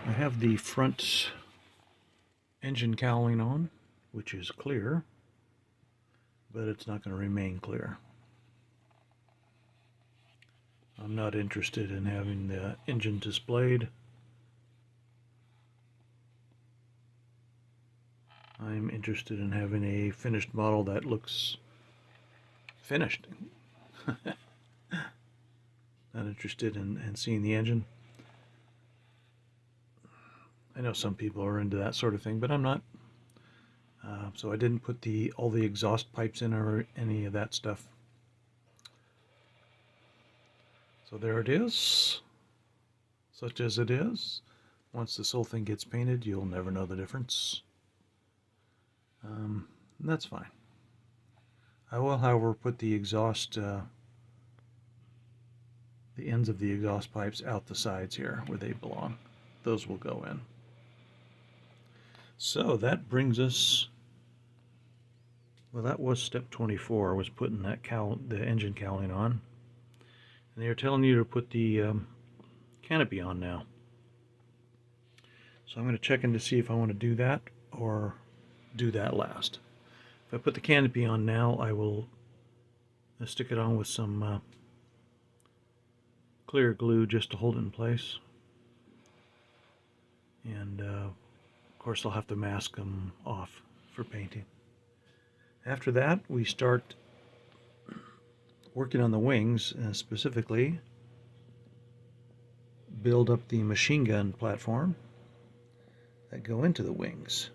I have the front engine cowling on, which is clear, but it's not going to remain clear. I'm not interested in having the engine displayed. I'm interested in having a finished model that looks finished. Not interested in seeing the engine. I know some people are into that sort of thing, but I'm not. So I didn't put all the exhaust pipes in or any of that stuff. So there it is, such as it is. Once this whole thing gets painted, you'll never know the difference. That's fine. I will, however, put the exhaust, the ends of the exhaust pipes out the sides here where they belong. Those will go in. So that brings us, well, that was step 24, was putting that the engine cowling on. And they're telling you to put the canopy on now. So I'm going to check in to see if I want to do that or do that last. If I put the canopy on now, I will stick it on with some clear glue just to hold it in place. And of course I'll have to mask them off for painting. After that, we start working on the wings, and specifically build up the machine gun platform that go into the wings.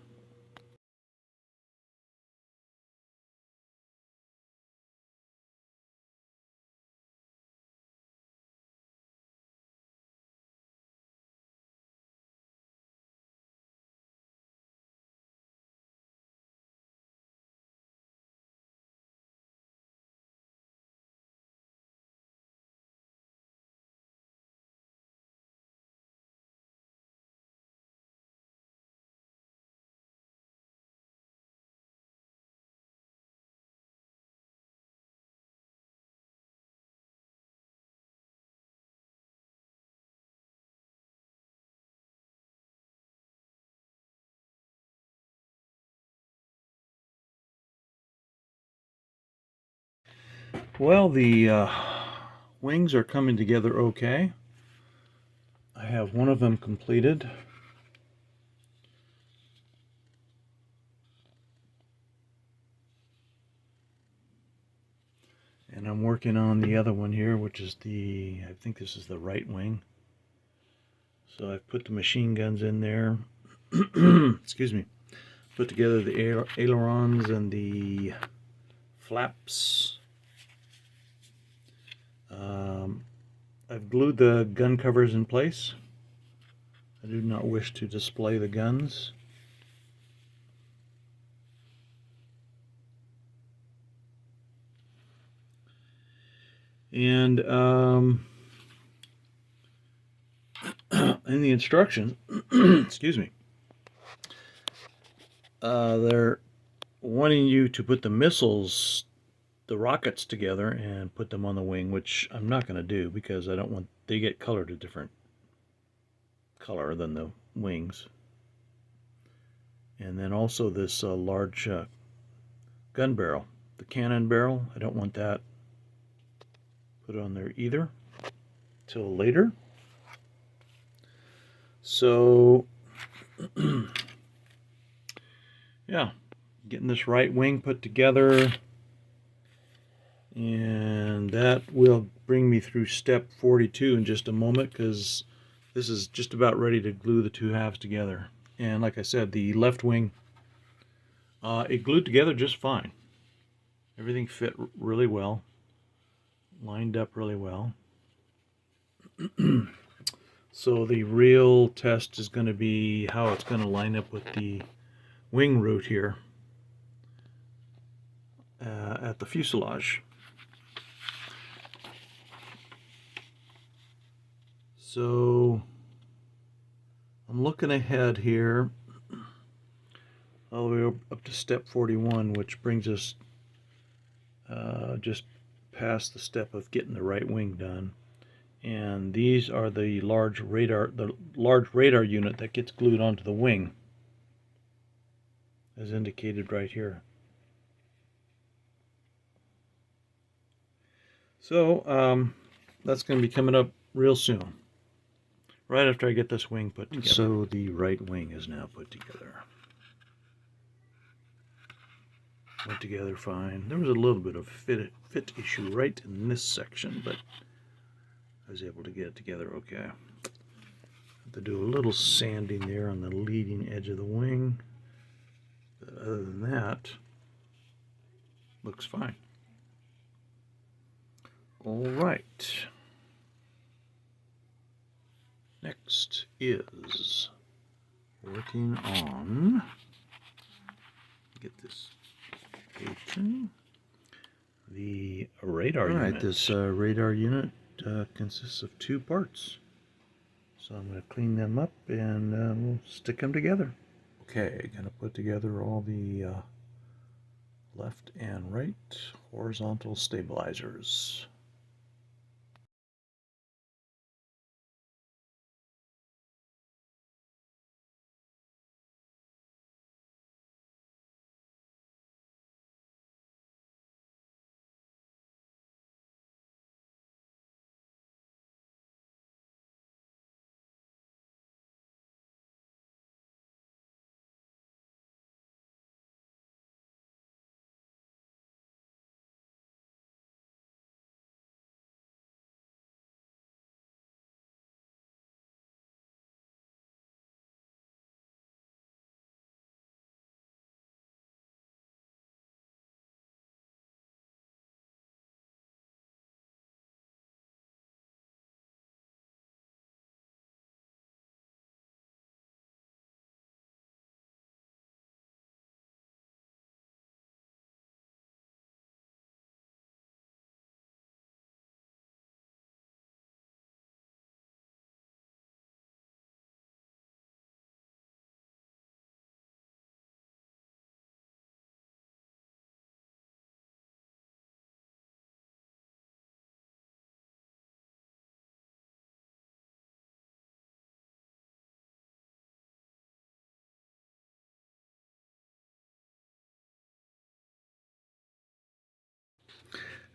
Well, the wings are coming together okay. I have one of them completed. And I'm working on the other one here, which is I think this is the right wing. So I've put the machine guns in there. Excuse me. Put together the ailerons and the flaps. I've glued the gun covers in place. I do not wish to display the guns. And in the instructions, excuse me, they're wanting you to put the missiles, the rockets together and put them on the wing, which I'm not going to do because I don't want, they get colored a different color than the wings. And then also this large gun barrel, the cannon barrel, I don't want that put on there either till later. So yeah, getting this right wing put together, and that will bring me through step 42 in just a moment, because this is just about ready to glue the two halves together. And like I said, the left wing, it glued together just fine. Everything fit really well, lined up really well. So the real test is going to be how it's going to line up with the wing root here at the fuselage. So I'm looking ahead here all the way up to step 41, which brings us just past the step of getting the right wing done. And these are the large radar unit that gets glued onto the wing, as indicated right here. So that's going to be coming up real soon, right after I get this wing put together. So the right wing is now put together. Went together fine. There was a little bit of fit issue right in this section, but I was able to get it together okay. Have to do a little sanding there on the leading edge of the wing. But other than that, looks fine. All right. Next is working on, get this open, the radar unit. All right, this radar unit consists of 2 parts. So I'm going to clean them up and we'll stick them together. Okay, going to put together all the left and right horizontal stabilizers.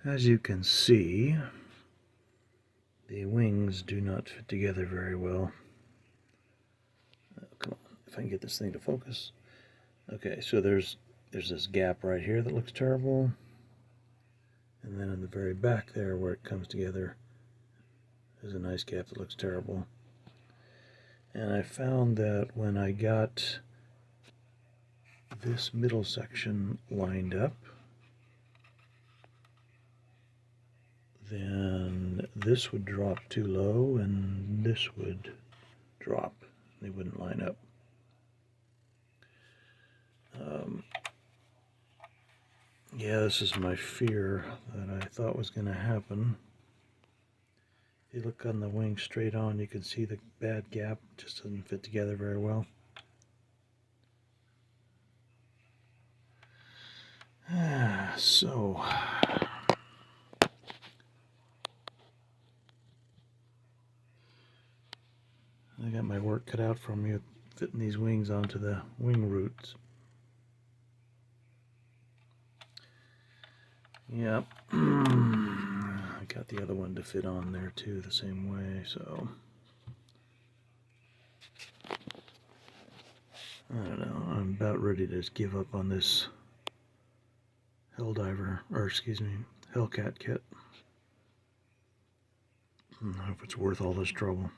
As you can see, the wings do not fit together very well. Come on, if I can get this thing to focus. Okay, so there's this gap right here that looks terrible. And then in the very back there where it comes together, there's a nice gap that looks terrible. And I found that when I got this middle section lined up, then this would drop too low and this would drop. They wouldn't line up. Yeah, this is my fear that I thought was going to happen. If you look on the wing straight on, you can see the bad gap. It just doesn't fit together very well. So I got my work cut out for me fitting these wings onto the wing roots. Yep. I got the other one to fit on there too the same way, so I don't know. I'm about ready to just give up on this Hellcat kit. I don't know if it's worth all this trouble.